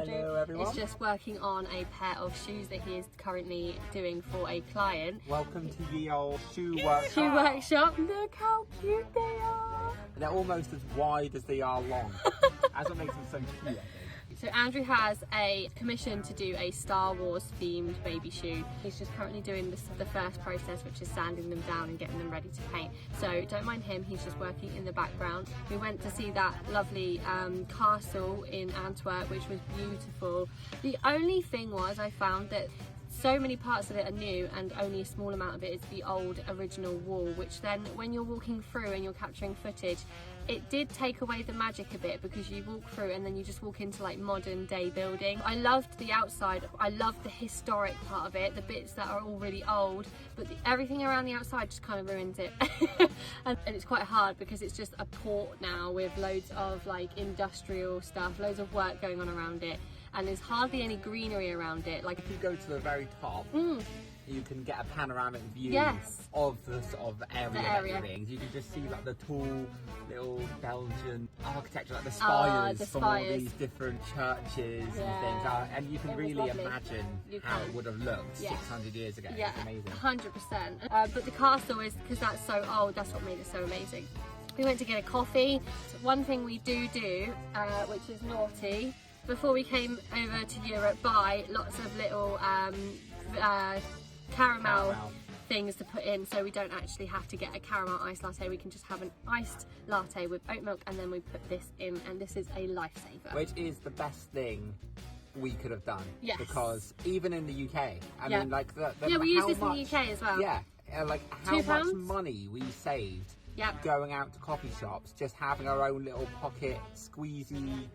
Andrew everyone. is just working on a pair of shoes that he is currently doing for a client. Welcome to the old shoe workshop. Shoe workshop. Look how cute they are. They're almost as wide as they are long. That's what makes them so cute, I think. So Andrew has a commission to do a Star Wars themed baby shoe. He's just currently doing the first process, which is sanding them down and getting them ready to paint. So don't mind him, he's just working in the background. We went to see that lovely castle in Antwerp, which was beautiful. The only thing was, I found that so many parts of it are new and only a small amount of it is the old original wall, which then when you're walking through and you're capturing footage, it did take away the magic a bit, because you walk through and then you just walk into like modern day building. I loved the outside, I loved the historic part of it, the bits that are all really old, but everything around the outside just kind of ruins it. and it's quite hard because it's just a port now with loads of like industrial stuff, loads of work going on around it, and there's hardly any greenery around it. Like if you go to the very top, you can get a panoramic view of the sort of area that you're in. You can just see like the tall little Belgian architecture, like the spires from all these different churches and things. And you can really imagine how it would have looked 600 years ago. Yeah, it's amazing. 100%. But the castle is, because that's so old, that's what made it so amazing. We went to get a coffee. So one thing we do, which is naughty, before we came over to Europe, buy lots of little caramel things to put in, so we don't actually have to get a caramel iced latte. We can just have an iced latte with oat milk, and then we put this in, and this is a lifesaver. Which is the best thing we could have done. Yes. Because even in the UK, I mean, like we use this in the UK as well. Yeah, like how much money we saved going out to coffee shops, just having our own little pocket squeezy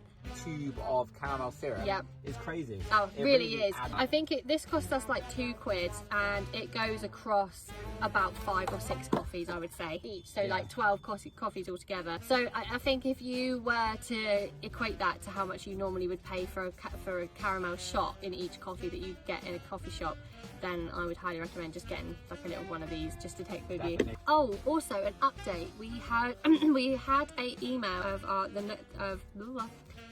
tube of caramel syrup is crazy. Oh, it really is. I think this cost us like £2, and it goes across about 5 or 6 coffees, I would say, each. So like 12 coffees altogether. So I think if you were to equate that to how much you normally would pay for a caramel shot in each coffee that you get in a coffee shop, then I would highly recommend just getting like a little one of these just to take with you. Oh, also an update. We had a email of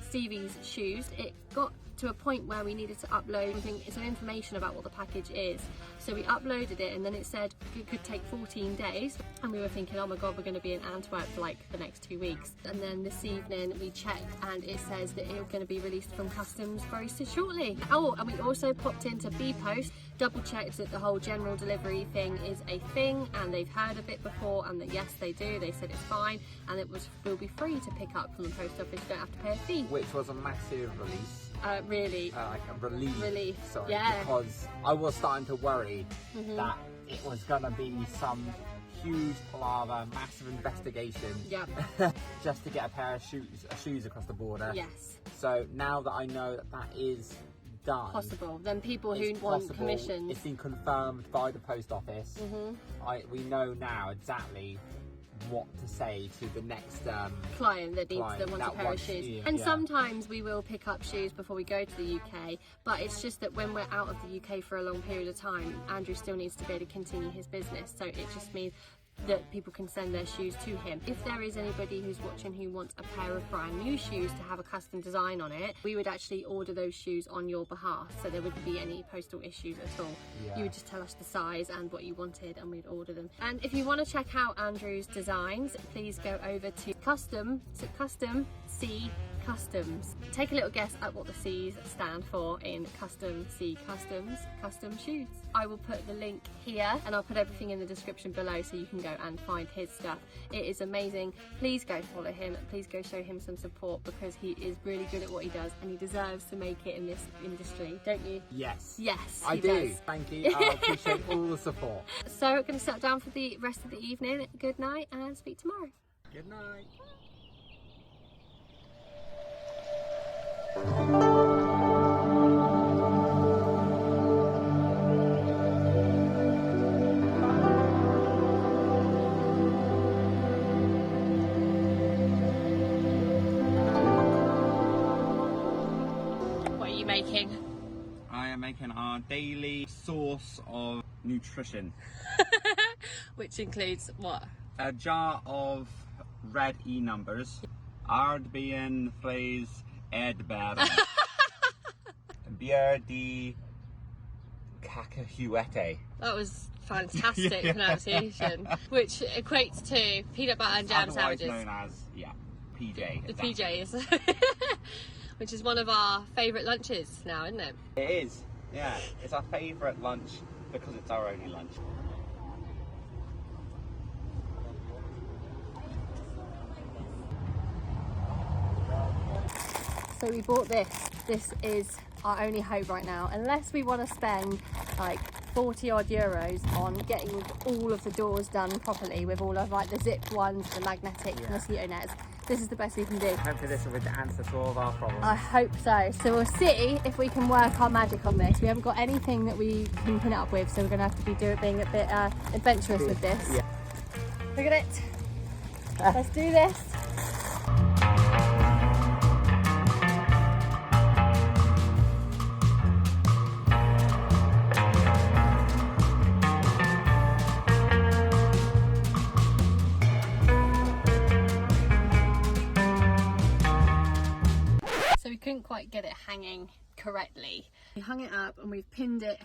Stevie's shoes. It got to a point where we needed to upload some information about what the package is. So we uploaded it, and then it said it could take 14 days. And we were thinking, oh my God, we're going to be in Antwerp for like the next 2 weeks. And then this evening we checked, and it says that it's going to be released from customs very shortly. Oh, and we also popped into B-Post, double checked that the whole general delivery thing is a thing, and they've heard of it before, and that yes, they do. They said it's fine, and will be free to pick up from the post office. You don't have to pay a fee. Which was a massive release. Really? Like a relief. Sorry, yeah. Because I was starting to worry that it was going to be some huge palaver, massive investigation just to get a pair of shoes across the border. Yes. So now that I know that is done, possible, then people who want commissions, it's been confirmed by the post office. We know now exactly what to say to the next client that wants a pair of shoes. And sometimes we will pick up shoes before we go to the UK, but it's just that when we're out of the UK for a long period of time, Andrew still needs to be able to continue his business, so it just means that people can send their shoes to him. If there is anybody who's watching who wants a pair of brand new shoes to have a custom design on it, we would actually order those shoes on your behalf, so there wouldn't be any postal issues at all. You would just tell us the size and what you wanted, and we'd order them. And if you want to check out Andrew's designs, please go over to Custom C Customs. Take a little guess at what the C's stand for in Custom C Customs, custom shoes. I will put the link here, and I'll put everything in the description below so you can go and find his stuff. It is amazing. Please go follow him. Please go show him some support, because he is really good at what he does, and he deserves to make it in this industry, don't you? Yes. Yes, I do. Thank you. I appreciate all the support. So we're going to settle down for the rest of the evening. Good night, and speak tomorrow. Good night. What are you making? I am making our daily source of nutrition. Which includes what? A jar of red E numbers, aardbeien, vlees, aardbeien. Bière de cacahuète. That was fantastic pronunciation, which equates to peanut butter and jam sandwiches. Known as, PJ. The PJs. Which is one of our favourite lunches now, isn't it? It is, yeah. It's our favourite lunch because it's our only lunch. So we bought this. This is our only hope right now, unless we want to spend like 40 odd euros on getting all of the doors done properly with all of like the zipped ones, the magnetic mosquito nets. This is the best we can do. Hopefully this will be the answer to all of our problems. I hope so. So we'll see if we can work our magic on this. We haven't got anything that we can pin it up with, so we're going to have to be being a bit adventurous with this. Yeah. Look at it. Let's do this. Couldn't quite get it hanging correctly. We hung it up and we've pinned it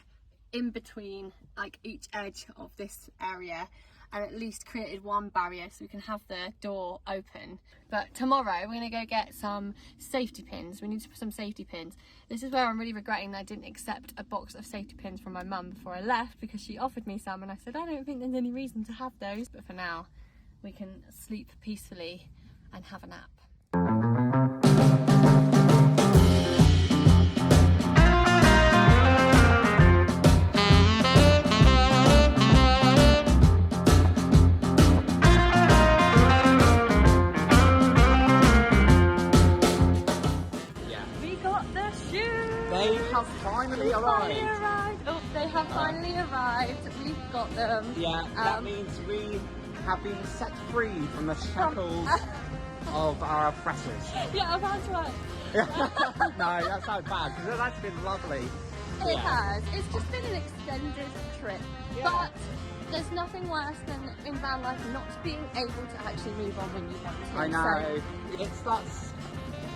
in between like each edge of this area and at least created one barrier so we can have the door open. But tomorrow we're going to go get some safety pins. We need to put some safety pins. This is where I'm really regretting that I didn't accept a box of safety pins from my mum before I left, because she offered me some and I said I don't think there's any reason to have those, but for now we can sleep peacefully and have a nap. Finally arrived. Oh, they have finally arrived. We've got them. Yeah, that means we have been set free from the shackles of our oppressors. Yeah, of Antwerp. No, that sounds bad, because that's been lovely. It has. It's just been an extended trip. But there's nothing worse than in van life not being able to actually move on when you want to. I know. So it starts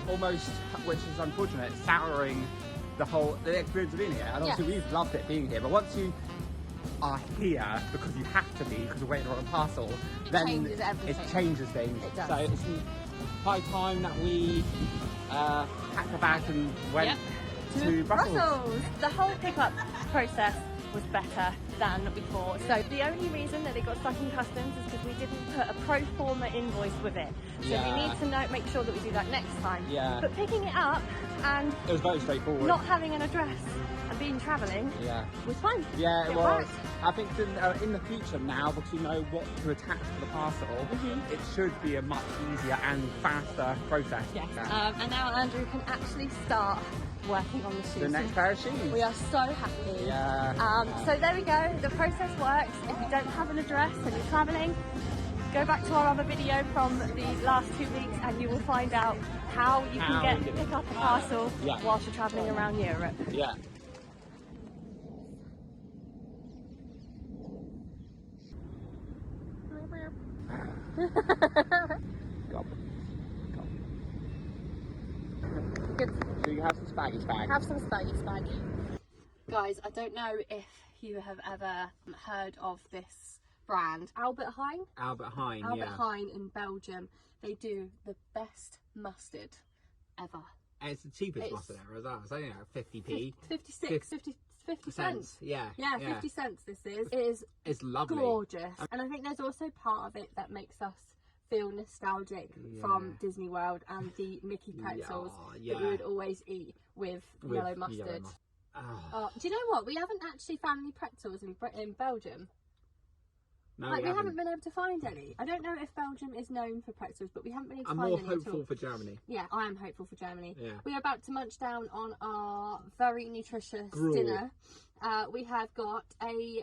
almost, which is unfortunate, souring the experience of being here. And obviously we've loved it being here, but once you are here because you have to be, because you're waiting on a parcel, then changes everything. It changes things. It does. So it's high time that we packed the bag and went to Brussels. The whole pickup process was better than before. So the only reason that it got stuck in customs is because we didn't put a pro forma invoice with it. So we need to make sure that we do that next time. Yeah. But picking it up and it was very straightforward. Not having an address and being travelling was fun. Yeah, it was. Worked. I think in the future now, because you know what to attach to the parcel, it should be a much easier and faster process. Yes. And now Andrew can actually start working on the shoes. The next pair of shoes. We are so happy. Yeah. So there we go. The process works. If you don't have an address and you're travelling, go back to our other video from the last 2 weeks and you will find out how you can pick up a parcel whilst you're travelling around Europe. Yeah. Good. So you have some spaggy spag. Have some spaggy spag. Guys, I don't know if you have ever heard of this brand, Albert Heijn. Albert Heijn in Belgium. They do the best mustard ever. And it's the cheapest mustard ever as well. It's only like 50p. 50 cents. Yeah, 50 cents this is. It is it's lovely. Gorgeous. And I think there's also part of it that makes us feel nostalgic from Disney World and the Mickey pretzels that we would always eat with yellow mustard. Do you know what? We haven't actually found any pretzels in Belgium. No, we haven't been able to find any. I don't know if Belgium is known for pretzels, but we haven't been able to find any. I'm more hopeful for Germany. Yeah, I am hopeful for Germany. Yeah. We are about to munch down on our very nutritious dinner. We have got a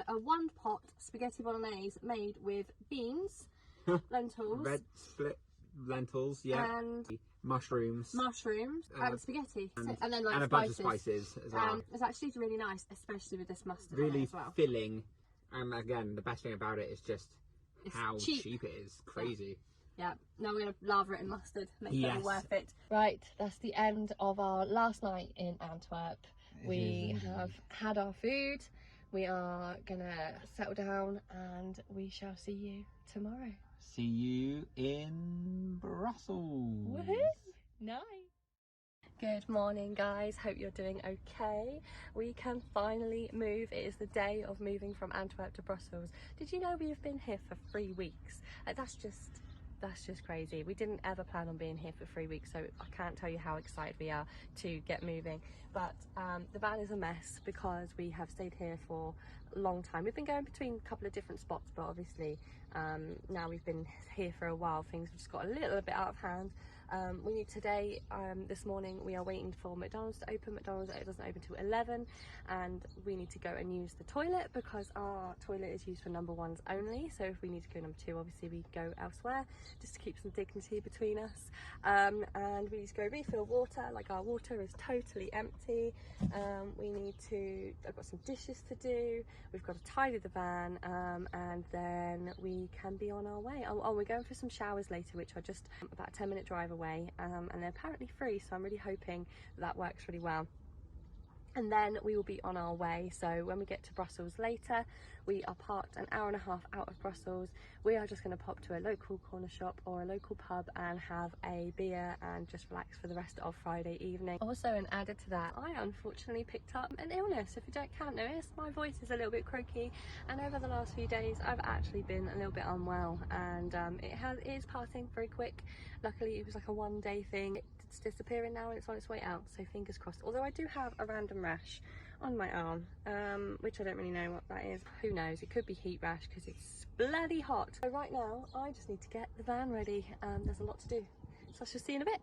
one-pot spaghetti bolognese made with beans, lentils, red split lentils, and mushrooms, and spaghetti, and then a bunch of spices as well. It's actually really nice, especially with this mustard really as well. Filling. And again, the best thing about it is just how cheap it is. Crazy. Yeah, now we're going to lather it in mustard, make it all worth it. Right, that's the end of our last night in Antwerp. We have had our food, we are going to settle down, and we shall see you tomorrow. See you in Brussels. Woohoo! Nice. Good morning, guys, hope you're doing okay. We can finally move. It is the day of moving from Antwerp to Brussels. Did you know we have been here for 3 weeks? That's just crazy. We didn't ever plan on being here for 3 weeks, so I can't tell you how excited we are to get moving. But the van is a mess because we have stayed here for a long time. We've been going between a couple of different spots, but obviously now we've been here for a while, things have just got a little bit out of hand. This morning we are waiting for McDonald's to open. McDonald's doesn't open till 11, and we need to go and use the toilet because our toilet is used for number ones only. So if we need to go number two, obviously we go elsewhere just to keep some dignity between us. And we need to go refill water. Like, our water is totally empty. I've got some dishes to do. We've got to tidy the van, and then we can be on our way. Oh, we're going for some showers later, which are just about a 10-minute drive away, and they're apparently free, so I'm really hoping that works really well. And then we will be on our way. So when we get to Brussels later, we are parked an hour and a half out of Brussels. We are just going to pop to a local corner shop or a local pub and have a beer and just relax for the rest of Friday evening. Also, and added to that, I unfortunately picked up an illness. If you can't notice, my voice is a little bit croaky, and over the last few days I've actually been a little bit unwell, and it is passing very quick. Luckily it was like a 1-day thing. It's disappearing now and it's on its way out, so fingers crossed. Although I do have a random rash on my arm, which I don't really know what that is. Who knows, it could be heat rash because it's bloody hot. So right now I just need to get the van ready. There's a lot to do, so I shall see you in a bit.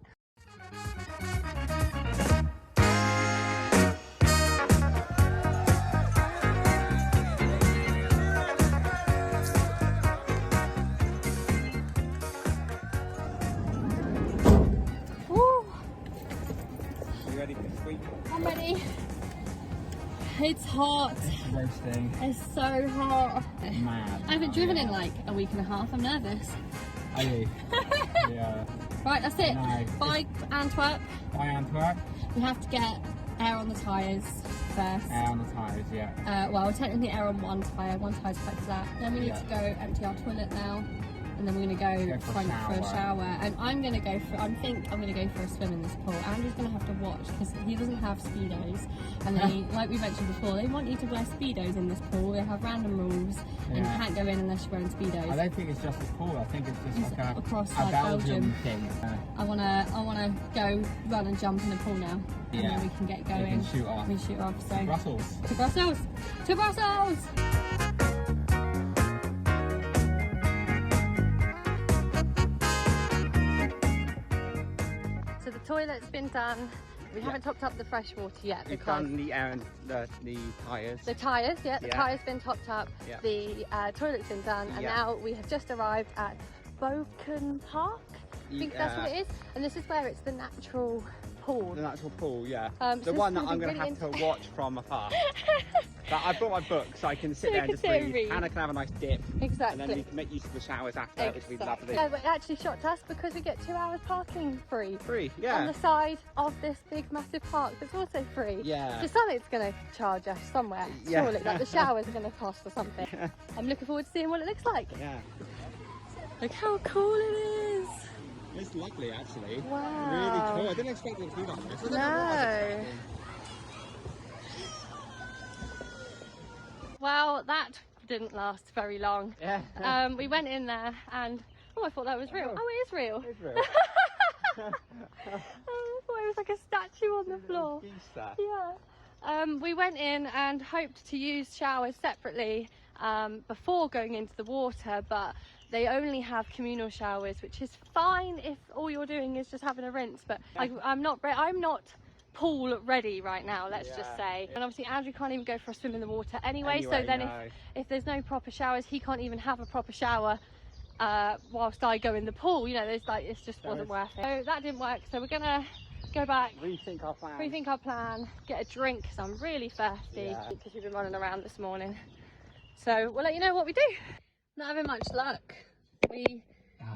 I'm ready. It's hot. It's roasting. It's so hot. Mad. I haven't driven in like a week and a half. I'm nervous. Are you? Yeah. Right, that's it. No. Bye Antwerp. Bye Antwerp. We have to get air on the tyres first. Air on the tyres, yeah. Well, technically air on one tyre. One tyre's quite flat. Then we need to go empty our toilet now. And then we're going to go for a shower, and I think I'm going to go for a swim in this pool. Andrew's going to have to watch because he doesn't have Speedos, and they, like we mentioned before, they want you to wear Speedos in this pool. They have random rules, and you can't go in unless you're wearing Speedos. I don't think it's just this pool, I think it's just like across a Belgium thing. I wanna go run and jump in the pool now, and then we can get going. We can shoot off. So Brussels. To Brussels! To Brussels! Toilet's been done. We haven't topped up the fresh water yet. We've done the air and the tyres. The tyres, the tyres been topped up. The toilet's been done, and now we have just arrived at Boken Park. I think that's what it is. And this is where it's the natural pool. The natural pool, yeah. The so one that I'm going to have to watch from afar. But I brought my book so I can sit there and just read. Anna can have a nice dip. Exactly. And then we can make use of the showers after, which would be lovely. Yeah, but it actually shocked us because we get 2 hours parking free. Free, yeah. On the side of this big massive park that's also free. Yeah. So something's going to charge us somewhere. Yeah. Surely, like the showers are going to cost or something. Yeah. I'm looking forward to seeing what it looks like. Yeah. Look how cool it is. It's lovely, actually. Wow. Really cool. I didn't expect it to be like this. No. Well, that didn't last very long. Yeah. We went in there and, I thought that was real. Oh, it is real. It is real. I thought it was like a statue on the floor. Yeah. We went in and hoped to use showers separately before going into the water, but they only have communal showers, which is fine if all you're doing is just having a rinse. But I'm not pool ready right now, let's just say. And obviously Andrew can't even go for a swim in the water anyway, so then if there's no proper showers, he can't even have a proper shower whilst I go in the pool. You know, it just wasn't worth it. So that didn't work, so we're gonna go back, rethink our plan, get a drink because I'm really thirsty because we've been running around this morning. So we'll let you know what we do. Not having much luck. We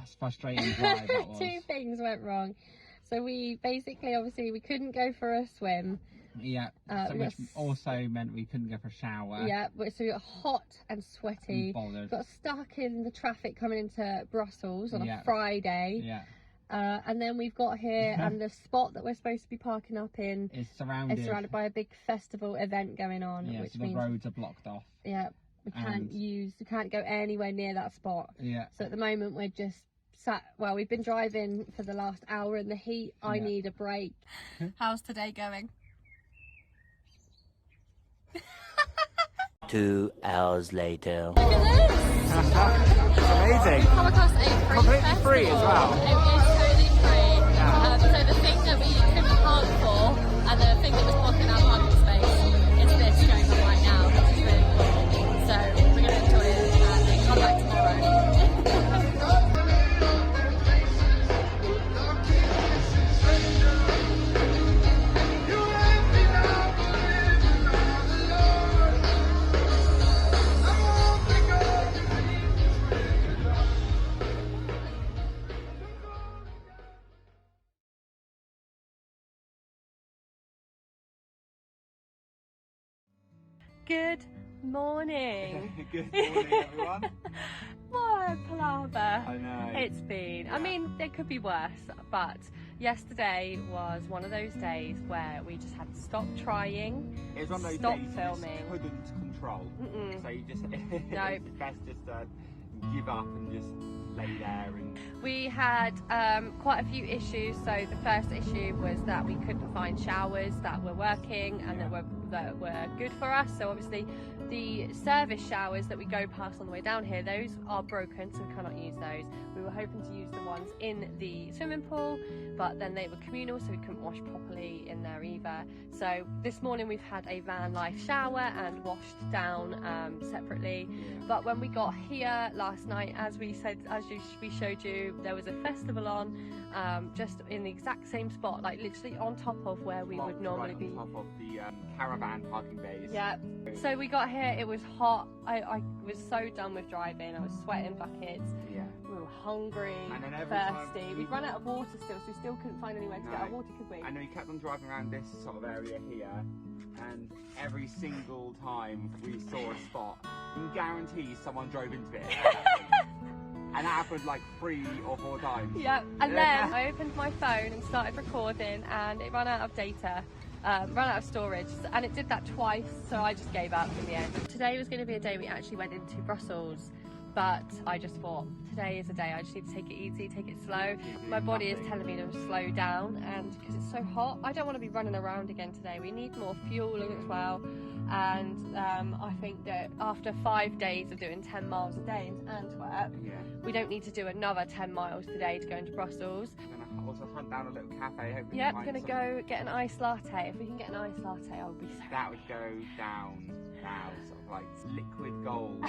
It's frustrating drive, that was. 2 things went wrong. So we basically, obviously, we couldn't go for a swim. Yeah, which also meant we couldn't go for a shower. Yeah, so we got hot and sweaty. Got stuck in the traffic coming into Brussels on a Friday. Yeah. And then we've got here, and the spot that we're supposed to be parking up in is surrounded by a big festival event going on. Yeah, which so the roads are blocked off. Yeah, we can't go anywhere near that spot. Yeah. So at the moment we're just we've been driving for the last hour in the heat. I need a break. How's today going? 2 hours later. Look at this! It's amazing. We've come across a free completely festival. Free as well. It is totally free. So the thing that we couldn't park for, and the thing that was blocking our parking space, is this going on right now, which is really cool. So we're going to enjoy it and then come back tomorrow. Good morning. Good morning, everyone. What a palaver. I know. It's been. I mean, it could be worse, but yesterday was one of those days where we just had to stop trying. It was one of those stop days filming. You just couldn't control. So you just Nope. it's best just to give up and just lay there. And we had quite a few issues. So the first issue was that we couldn't find showers that were working and that were good for us. So obviously the service showers that we go past on the way down here, those are broken, so we cannot use those. We were hoping to use the ones in the swimming pool, but then they were communal, so we couldn't wash properly in there either. So this morning we've had a van life shower and washed down separately. But when we got here last night, as we showed you, there was a festival on just in the exact same spot, like literally on top of where we would normally be. On top of the caravan parking bays. Yeah. So we got here, it was hot. I was so done with driving. I was sweating buckets. Yeah. We were hungry, And then thirsty. We'd run out of water still, so we still couldn't find anywhere to get our water, could we? I know you kept on driving around this sort of area here, and every single time we saw a spot, you can guarantee someone drove into it. And that happened like 3 or 4 times. Yep. And then I opened my phone and started recording, and it ran out of data. Ran out of storage, and it did that twice, so I just gave up in the end. Today was going to be a day we actually went into Brussels, but I just thought today is a day I just need to take it easy, take it slow. My body is telling me to slow down, and because it's so hot, I don't want to be running around again today. We need more fuel as well, and I think that after 5 days of doing 10 miles a day into Antwerp, we don't need to do another 10 miles today to go into Brussels. I'm gonna also hunt down a little cafe. Yep, gonna go get an iced latte. If we can get an iced latte, I'll be so that would go down now, sort of like liquid gold.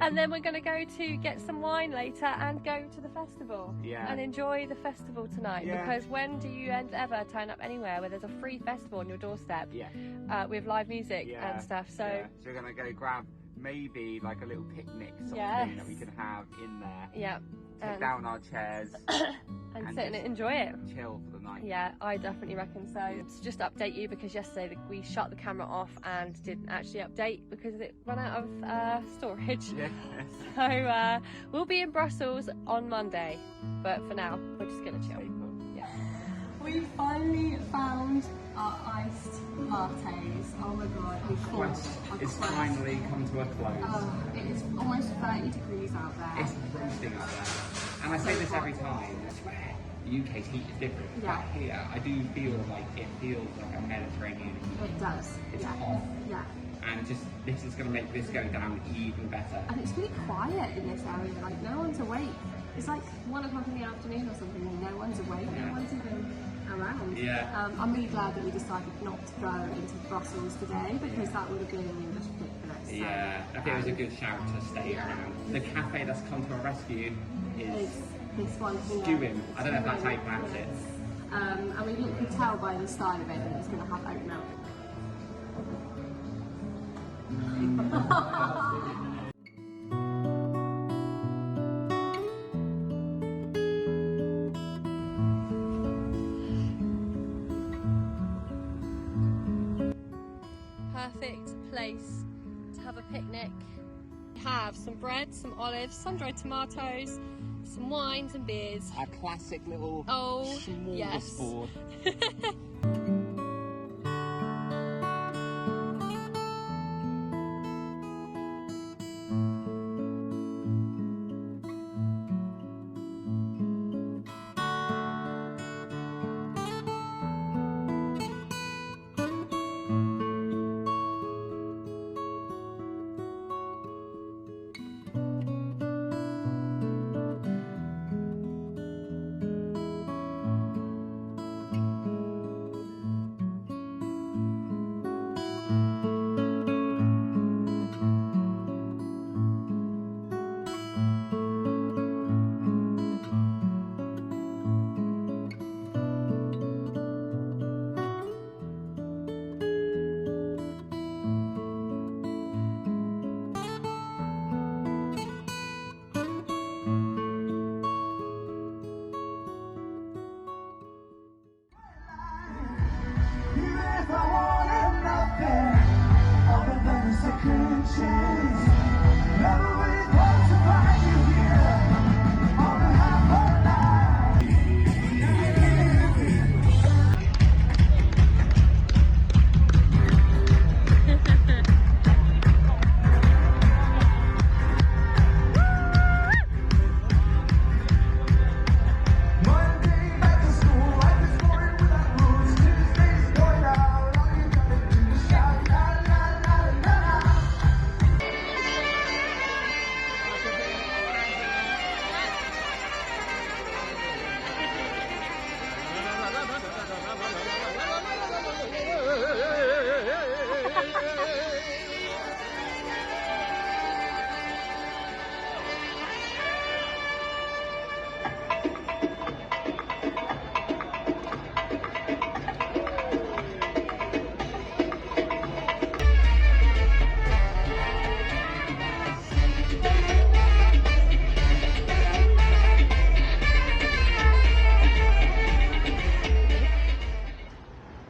And then we're going to go to get some wine later and go to the festival. Yeah. And enjoy the festival tonight. Yeah. Because when do you ever turn up anywhere where there's a free festival on your doorstep? Yeah. With live music and stuff. So so we're going to go grab maybe like a little picnic sort of thing that we can have in there. Yeah. Take down our chairs and sit and enjoy it. Chill for the night. Yeah, I definitely reckon so. To just update you, because yesterday we shut the camera off and didn't actually update because it ran out of storage. Yes. So we'll be in Brussels on Monday, but for now we're just gonna chill. Yeah. We finally found our iced lattes. Oh my god, It's finally come to a close. It is almost 30 degrees out there. It's roasting out there. And I say this every time, I swear, the UK's heat is different. Yeah. But here, I do feel like it feels like a Mediterranean heat. It does. It's hot. Yeah. And just, this is going to make this go down even better. And it's really quiet in this area, like no one's awake. It's like 1 o'clock in the afternoon or something and no one's awake, no one's even around. Yeah. I'm really glad that we decided not to go into Brussels today, because that would have been just ridiculous. Yeah, I think it was a good shout to stay around. The cafe that's come to our rescue is this one here. Stewing. I don't know if that's how you pronounce it. And we could tell by the style of it that it's going to have oat milk. perfect place to have a picnic. We have some bread, some olives, sun-dried tomatoes, some wines and beers. A classic little Yes. smorgasbord.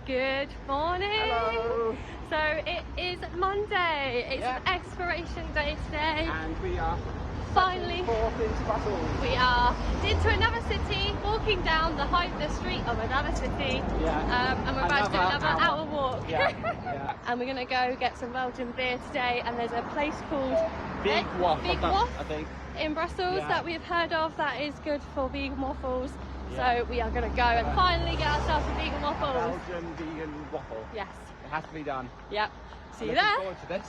Good morning. Hello. So it is Monday. It's an exploration day today. And we are Finally forth into battle. we are into another city, walking down the street of another city. Yeah. And we're about to do another hour walk. Yeah. Yeah. And we're gonna go get some Belgian beer today. And there's a place called Big Waff. Big Waff I think. in Brussels that we've heard of that is good for vegan waffles. Yeah. So we are going to go and finally get ourselves some vegan waffles. Belgian vegan waffle. Yes. It has to be done. Yep. See you Looking there. forward to this.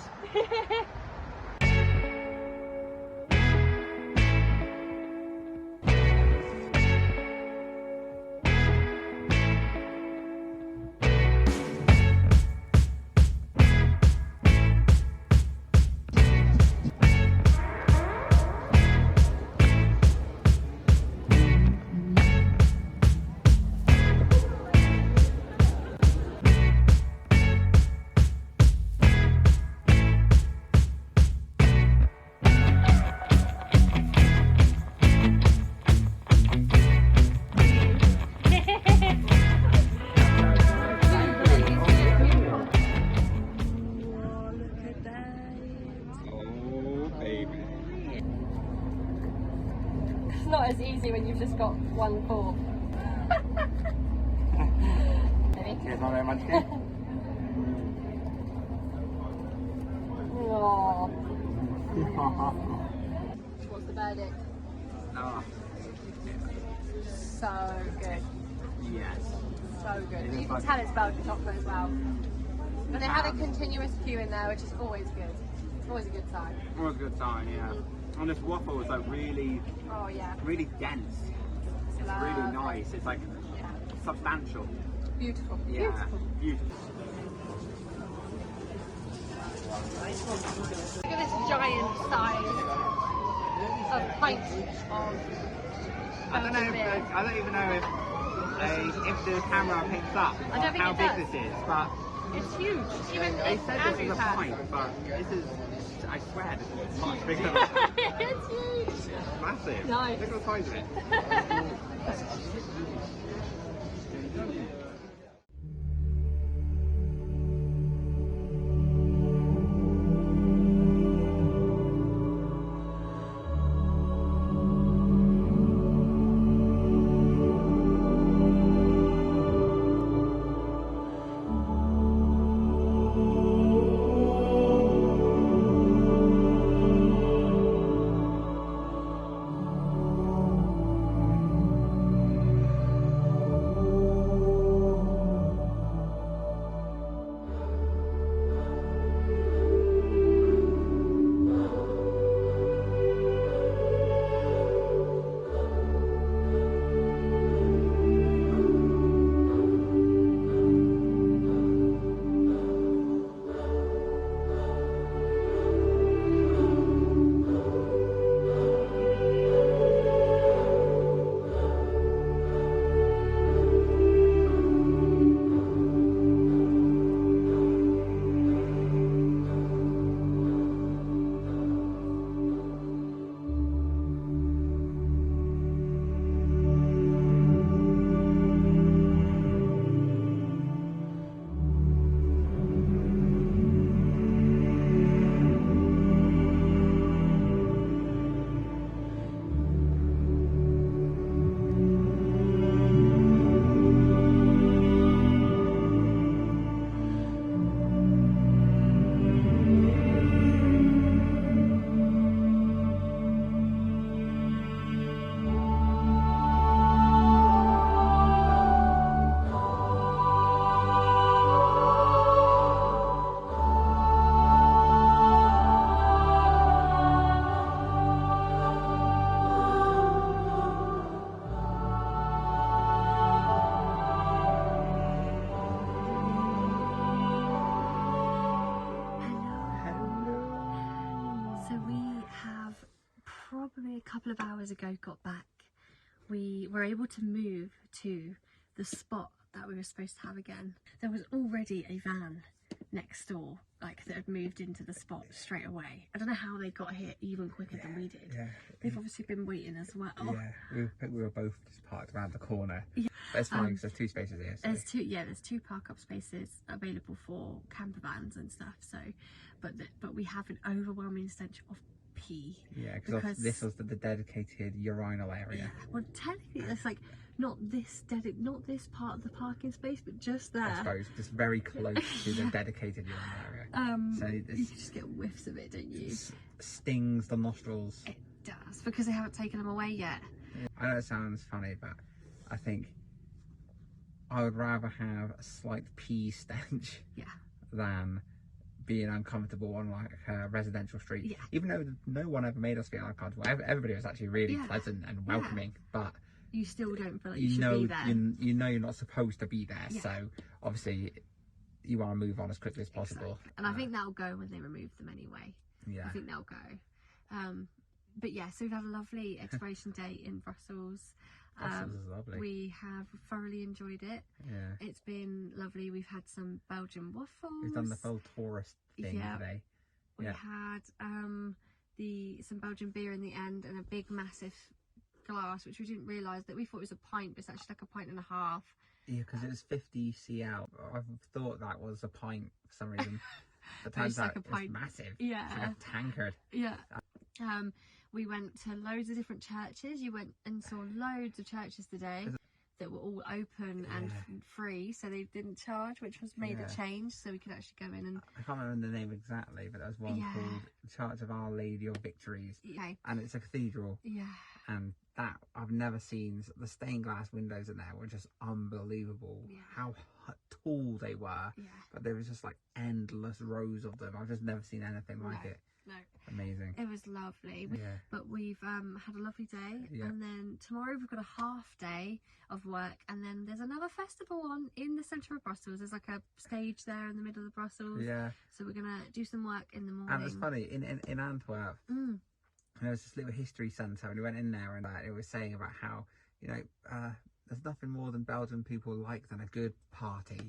It's not as easy when you've just got one fork. Here's my little munchkin. Aww. What's the verdict? Oh, So good. yes. So good. It is You can like- tell it's Belgian chocolate as well. But they had a continuous queue in there, which is always good. Always a good sign. Always a good sign, yeah. And this waffle is like really, Oh yeah. really dense. It's really Lovely. nice. It's like Yeah. substantial. Beautiful. Yeah. Beautiful. Beautiful. Look at this giant size of pint of I don't know. Belgian beer. I don't even know if the camera picks up I don't think how it big does. this is, but It's huge. Even they said this Andrew's is a had. pint, but this is. I swear this is much bigger. It's huge. It's massive. Nice. Look at the size of it. couple of hours ago got back. We were able to move to the spot that we were supposed to have again. There was already a van next door, like, that had moved into the spot straight away. I don't know how they got here even quicker than we did. Yeah. They've obviously been waiting as well. Yeah, we were both just parked around the corner. Yeah. But it's fine because there's 2 spaces here. So. There's two park-up spaces available for camper vans and stuff. So, but we have an overwhelming stench of pee. Yeah, because this was the dedicated urinal area. Yeah. Well, technically, it's like not this part of the parking space, but just there. I suppose just very close to the dedicated urinal area. So you can just get whiffs of it, don't you? Stings the nostrils. It does, because they haven't taken them away yet. Yeah. I know it sounds funny, but I think I would rather have a slight pee stench than being uncomfortable on like a residential street. Yeah. Even though no one ever made us feel uncomfortable, everybody was actually really pleasant and welcoming, but you still don't feel like you should be there. You know you're not supposed to be there, so obviously you want to move on as quickly as possible. Exactly. And I think that'll go when they remove them anyway. Yeah, I think they'll go. But yeah, so we've had a lovely exploration day in Brussels. Brussels is lovely. We have thoroughly enjoyed it. Yeah, it's been lovely. We've had some Belgian waffles. We've done the full tourist thing today. We had some Belgian beer in the end, and a big massive glass, which we didn't realise that we thought it was a pint, but it's actually like a pint and a half. Yeah, because it was 50 cl. I thought that was a pint for some reason. But turns out it's massive. Yeah, it's like a tankard. Yeah. We went to loads of different churches. You went and saw loads of churches today that were all open and free, so they didn't charge, which was made a change, so we could actually go in and... I can't remember the name exactly, but there was one called Church of Our Lady of Victories, and it's a cathedral. Yeah. And that, I've never seen, the stained glass windows in there were just unbelievable. Yeah. How tall they were, but there was just like endless rows of them. I've just never seen anything like it. No. Amazing. It was lovely. But we've had a lovely day, and then tomorrow we've got a half day of work, and then there's another festival on in the centre of Brussels. There's like a stage there in the middle of Brussels. Yeah. So we're gonna do some work in the morning. And it's funny, in Antwerp, there's this little history centre, and we went in there, and it was saying about how, you know, there's nothing more than Belgian people like than a good party,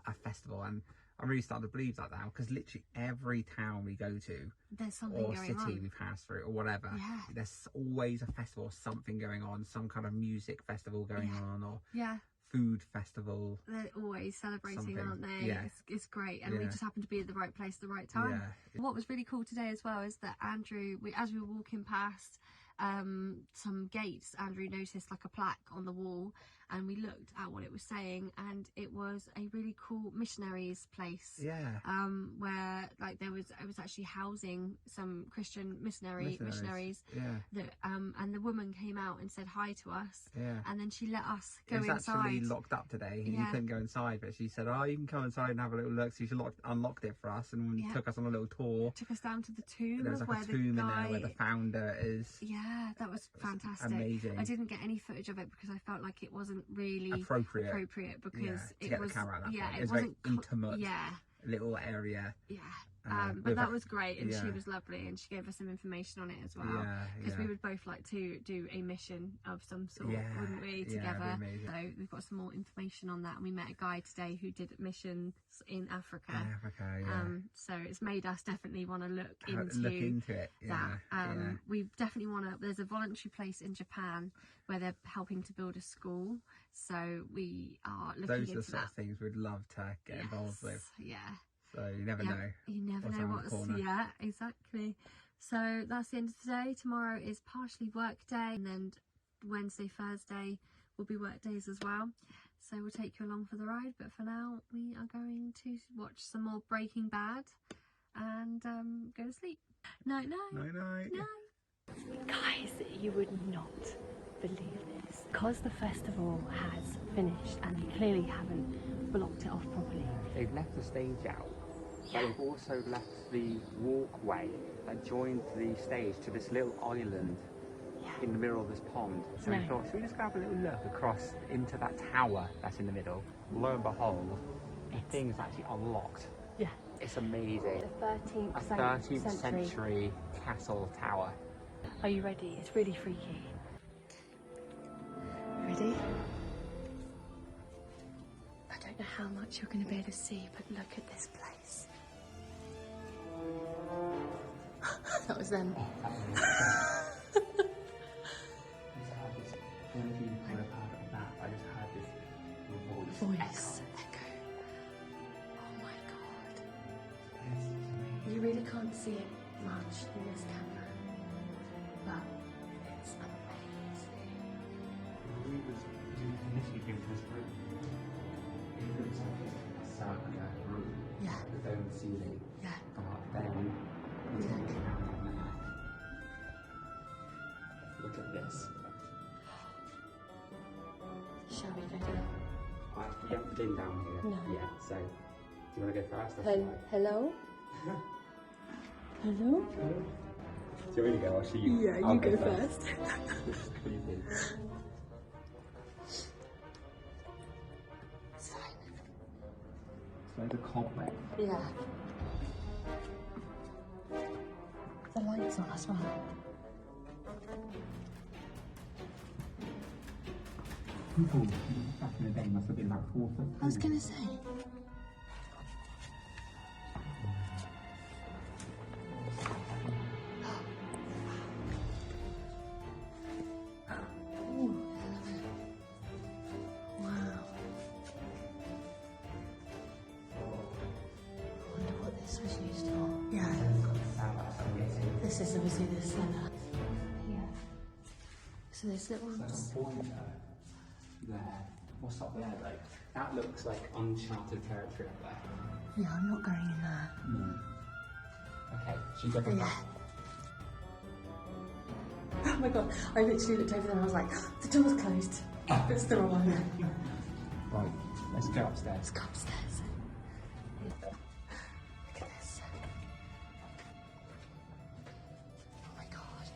a festival, and I'm really starting to believe that now, because literally every town we go to, there's something or going city on. we pass through, or whatever, there's always a festival or something going on, some kind of music festival going on, or food festival. They're always celebrating, aren't they? Yeah. It's great, and we just happened to be at the right place at the right time. What was really cool today as well is that Andrew, as we were walking past some gates, Andrew noticed like a plaque on the wall, and we looked at what it was saying, and it was a really cool missionaries place. Where like it was actually housing some Christian missionaries. That and the woman came out and said hi to us. And then she let us go inside. It was actually locked up today. You couldn't go inside, but she said, "Oh, you can come inside and have a little look." So she unlocked it for us, and took us on a little tour. Took us down to the tomb. There was like a tomb in there where the founder is. Yeah, that was fantastic. Amazing. I didn't get any footage of it because I felt like it wasn't really appropriate because it was it wasn't very intimate little area. But that was great, and she was lovely, and she gave us some information on it as well, because we would both like to do a mission of some sort, wouldn't we, together? So we've got some more information on that, and we met a guy today who did missions in Africa. So it's made us definitely want to look into it. We definitely want to. There's a voluntary place in Japan where they're helping to build a school, so we are looking into that. Those are the sort of things we'd love to get involved with. So you never know. You never know what's exactly. So that's the end of today. Tomorrow is partially work day, and then Wednesday, Thursday will be work days as well. So we'll take you along for the ride. But for now, we are going to watch some more Breaking Bad and go to sleep. Night. Guys, you would not believe this. Because the festival has finished and they clearly haven't blocked it off properly. They've left the stage out. But they've also left the walkway that joins the stage to this little island in the middle of this pond. So we thought, should we just go have a little look across into that tower that's in the middle? Lo and behold, the thing's actually unlocked. Yeah. It's amazing. The 13th century castle tower. Are you ready? It's really freaky. Ready? I don't know how much you're going to be able to see, but look at this place. That was them. Voice echo. Oh my god. You really can't see it much in this camera, but it's amazing. We initially came to this room. It looks like a circular room. Yeah. With the dome ceiling. Yeah. But then we take it down there. Look at this. Shall we go down? We haven't been down here yet, so do you want to go first? Hello? Hello? Do you want me to go? I'll show you. Yeah, I'll you go first. This is creepy. It's fine. It's like a cobweb. Yeah. The lights on as well. People back in the day must have been about 4 foot. I was gonna say. This is obviously the cellar. Yeah. So there's little. There's a pointer there. What's up there though? That looks like uncharted territory up there. Yeah, I'm not going in there. No. Okay, should we go Yeah. Oh my god, I literally looked over there and I was like, the door's closed. It's still on. Right, let's go upstairs. Let's go upstairs. Look at this. Oh my god.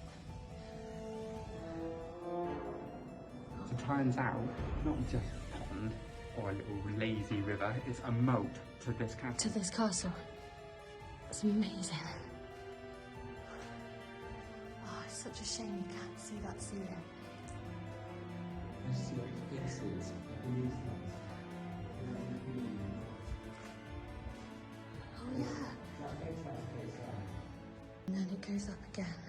So it turns out, not just a pond or a little lazy river, it's a moat to this castle. To this castle. It's amazing. Oh, it's such a shame you can't see that ceiling. Let's see what this is. Oh yeah. And then it goes up again.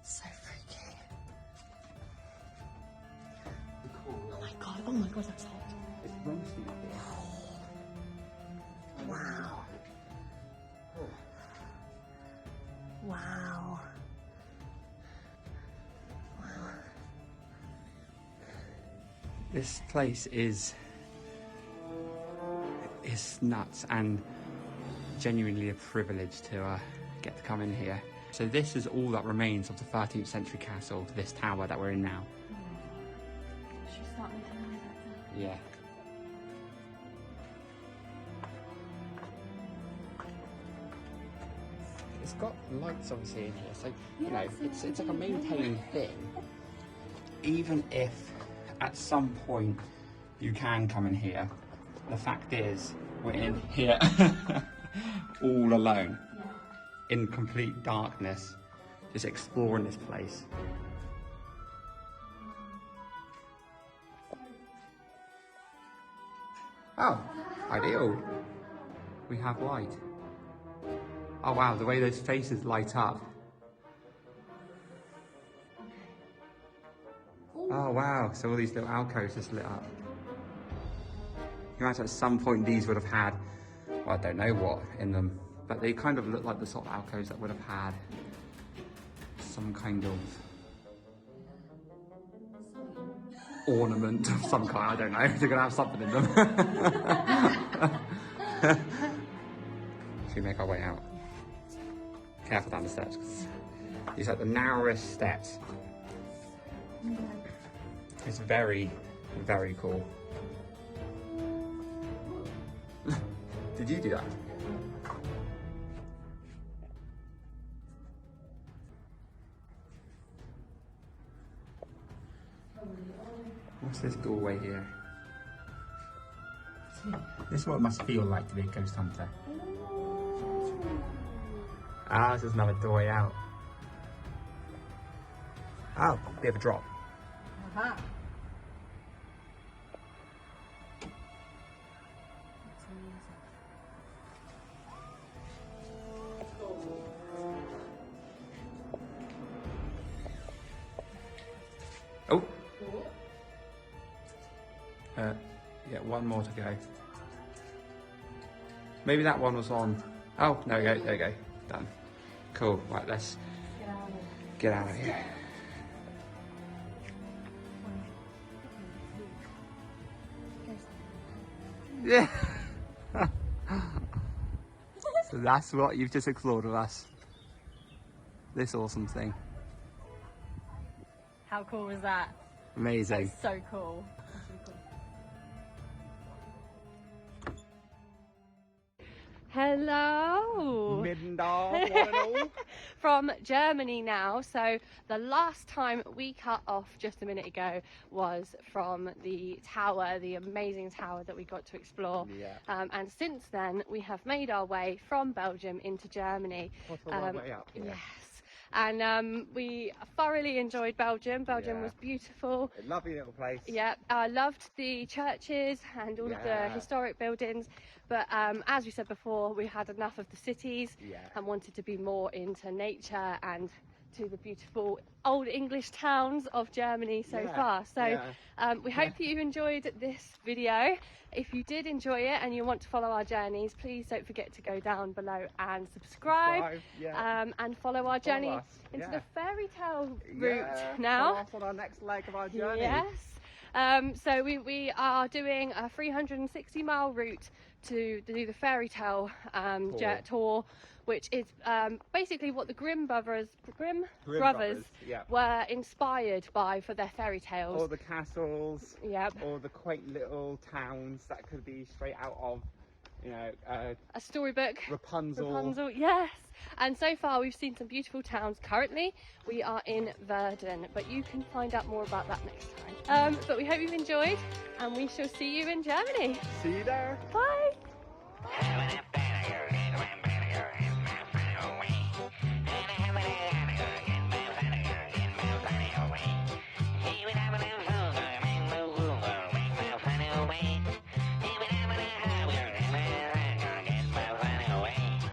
So freaky. Oh my god, that's hot. It's roasting up here. Wow. Wow. Wow. This place is nuts and genuinely a privilege to get to come in here. So this is all that remains of the 13th century castle, this tower that we're in now. Should we start making our way back there? Yeah. It's got lights obviously in here, so you know it's like a maintained thing. Even if at some point you can come in here, the fact is we're in here all alone, in complete darkness, just exploring this place. Oh, ideal. We have light. Oh wow, the way those faces light up. Oh wow, so all these little alcoves just lit up. You imagine at some point these would have had, well, I don't know what in them, but they kind of look like the sort of alcoves that would have had some kind of ornament of some kind, I don't know. They're gonna have something in them. Should we make our way out? Careful down the steps, because these are the narrowest steps. It's very, very cool. Did you do that? What's this doorway here? This is what it must feel like to be a ghost hunter. Ah, this is another doorway out. Oh, bit of a drop. Aha. Oh. Yeah, one more to go. Maybe that one was on. Oh, there we go. There we go. Done. Cool. Right, let's get out of here. Yeah. So that's what you've just explored with us. This awesome thing. How cool was that? Amazing. That's so cool. Hello! From Germany now. So the last time we cut off just a minute ago was from the tower, the amazing tower that we got to explore. Yeah. And since then we have made our way from Belgium into Germany. Quite a long way up, yeah. Yes. And we thoroughly enjoyed Belgium. Belgium was beautiful. A lovely little place. Yeah, I loved the churches and all of the historic buildings. But as we said before, we had enough of the cities and wanted to be more into nature and to the beautiful old English towns of Germany so far. So we hope that you enjoyed this video. If you did enjoy it and you want to follow our journeys, please don't forget to go down below and subscribe and follow our journey into the fairy tale route now. Follow us on our next leg of our journey. Yes. So we are doing a 360-mile route to do the fairy tale tour, which is basically what the Grimm brothers were inspired by for their fairy tales. All the castles, all the quaint little towns that could be straight out of, you know, a storybook. Rapunzel. Yes. And so far we've seen some beautiful towns. Currently we are in Verden, but you can find out more about that next time. But we hope you've enjoyed, and we shall see you in Germany. See you there. Bye.